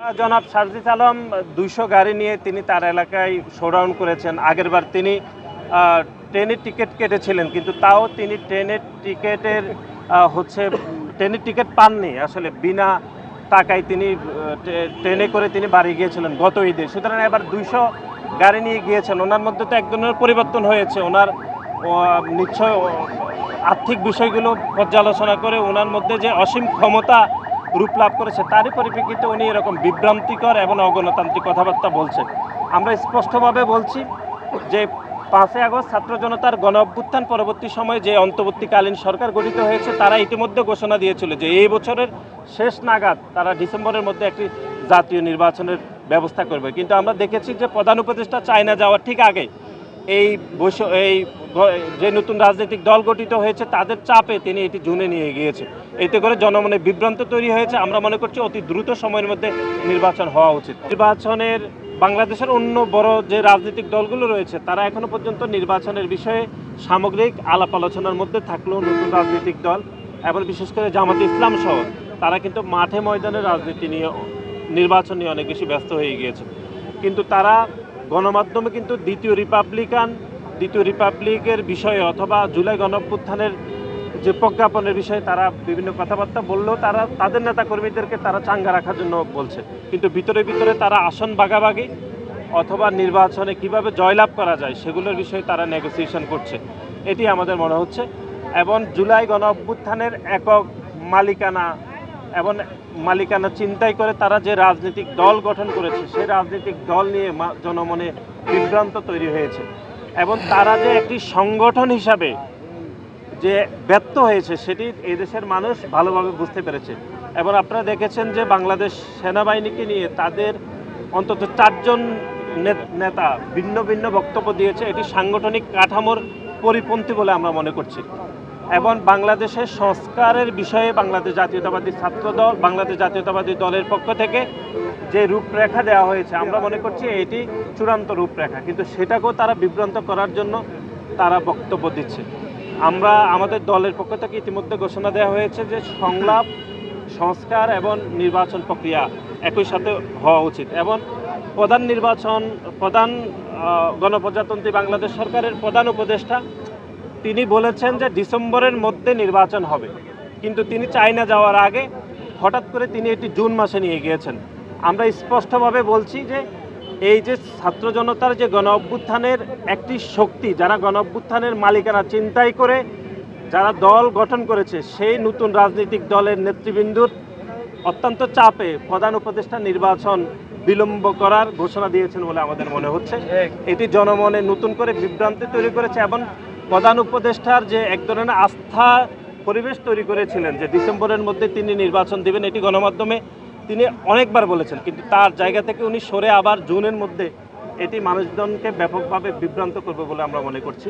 জনাব সারজিস আলম ২০০ গাড়ি নিয়ে তিনি তার এলাকায় শোডাউন করেছেন। আগেরবার তিনি ট্রেনের টিকিট কেটেছিলেন, কিন্তু তাও তিনি ট্রেনের টিকিট পাননি। আসলে বিনা টাকায় তিনি ট্রেনে করে তিনি বাড়ি গিয়েছিলেন গত ঈদে। সুতরাং এবার ২০০ গাড়ি নিয়ে গিয়েছেন। ওনার মধ্যে তো এক ধরনের পরিবর্তন হয়েছে। ওনার নিশ্চয় আর্থিক বিষয়গুলো পর্যালোচনা করে ওনার মধ্যে যে অসীম ক্ষমতা রূপ লাভ করেছে, তারই পরিপ্রেক্ষিতে উনি এরকম বিভ্রান্তিকর এবং অগণতান্ত্রিক কথাবার্তা বলছেন। আমরা স্পষ্টভাবে বলছি যে ৫ই আগস্ট ছাত্র জনতার গণ অভ্যুত্থান পরবর্তী সময়ে যে অন্তর্বর্তীকালীন সরকার গঠিত হয়েছে, তারা ইতিমধ্যে ঘোষণা দিয়েছিল যে এই বছরের শেষ নাগাদ তারা ডিসেম্বরের মধ্যে একটি জাতীয় নির্বাচনের ব্যবস্থা করবে। কিন্তু আমরা দেখেছি যে প্রধান উপদেষ্টা চায়না যাওয়ার ঠিক আগে এই যে নতুন রাজনৈতিক দল গঠিত হয়েছে তাদের চাপে তিনি এটি জুনে নিয়ে গিয়েছে। এতে করে জনমনে বিভ্রান্ত তৈরি হয়েছে। আমরা মনে করছি অতি দ্রুত সময়ের মধ্যে নির্বাচন হওয়া উচিত। নির্বাচনের বাংলাদেশের অন্য বড় যে রাজনৈতিক দলগুলো রয়েছে তারা এখনো পর্যন্ত নির্বাচনের বিষয়ে সামগ্রিক আলাপ আলোচনার মধ্যে থাকলেও নতুন রাজনৈতিক দল এবং বিশেষ করে জামাতে ইসলাম সহ তারা কিন্তু মাঠে ময়দানে রাজনীতি নিয়ে নির্বাচন নিয়ে অনেক বেশি ব্যস্ত হয়ে গিয়েছে। কিন্তু তারা গণমাধ্যমে কিন্তু দ্বিতীয় রিপাবলিকের বিষয়ে অথবা জুলাই গণঅভ্যুত্থানের যে প্রজ্ঞাপনের বিষয়ে তারা বিভিন্ন কথাবার্তা বললেও তারা তাদের নেতাকর্মীদেরকে তারা চাঙ্গা রাখার জন্য বলছে। কিন্তু ভিতরে তারা আসন ভাগাভাগি অথবা নির্বাচনে কিভাবে জয়লাভ করা যায় সেগুলোর বিষয়ে তারা নেগোসিয়েশন করছে, এটি আমাদের মনে হচ্ছে। এবং জুলাই গণঅভ্যুত্থানের একক মালিকানা চিন্তাই করে তারা যে রাজনৈতিক দল গঠন করেছে, সেই রাজনৈতিক দল নিয়ে জনমনে বিভ্রান্ত তৈরি হয়েছে। এবং তারা যে একটি সংগঠন হিসাবে যে ব্যর্থ হয়েছে সেটি এই দেশের মানুষ ভালোভাবে বুঝতে পেরেছে। এবং আপনারা দেখেছেন যে বাংলাদেশ সেনাবাহিনীকে নিয়ে তাদের অন্তত ৪ জন নেতা ভিন্ন ভিন্ন বক্তব্য দিয়েছে। এটি সাংগঠনিক কাঠামোর পরিপন্থী বলে আমরা মনে করছি। এবং বাংলাদেশের সংস্কারের বিষয়ে বাংলাদেশ জাতীয়তাবাদী দলের পক্ষ থেকে যে রূপরেখা দেওয়া হয়েছে আমরা মনে করছি এটি চূড়ান্ত রূপরেখা, কিন্তু সেটাকেও তারা বিভ্রান্ত করার জন্য তারা বক্তব্য দিচ্ছে। আমাদের দলের পক্ষ থেকে ইতিমধ্যে ঘোষণা দেওয়া হয়েছে যে সংলাপ, সংস্কার এবং নির্বাচন প্রক্রিয়া একই সাথে হওয়া উচিত। এবং প্রধান গণপ্রজাতন্ত্রী বাংলাদেশ সরকারের প্রধান উপদেষ্টা তিনি বলেছেন যে ডিসেম্বরের মধ্যে নির্বাচন হবে, কিন্তু তিনি চায়না যাওয়ার আগে হঠাৎ করে তিনি এটি জুন মাসে নিয়ে গিয়েছেন। আমরা স্পষ্টভাবে বলছি যে এই যে ছাত্র জনতার যে গণ অভ্যুত্থানের একটি শক্তি, যারা গণ অভ্যুত্থানের মালিকানা চিন্তাই করে যারা দল গঠন করেছে, সেই নতুন রাজনৈতিক দলের নেতৃবৃন্দুর অত্যন্ত চাপে প্রধান উপদেষ্টা নির্বাচন বিলম্ব করার ঘোষণা দিয়েছেন বলে আমাদের মনে হচ্ছে। এটি জনমনে নতুন করে বিভ্রান্তি তৈরি করেছে এবং প্রধান উপদেষ্টার যে এক ধরনের আস্থা পরিবেশ তৈরি করেছিলেন যে ডিসেম্বরের মধ্যে তিনি নির্বাচন দেবেন, এটি গণমাধ্যমে তিনি অনেকবার বলেছেন, কিন্তু তার জায়গা থেকে উনি সরে আবার জুনের মধ্যে এটি মানুষজনকে ব্যাপকভাবে বিভ্রান্ত করবে বলে আমরা মনে করছি।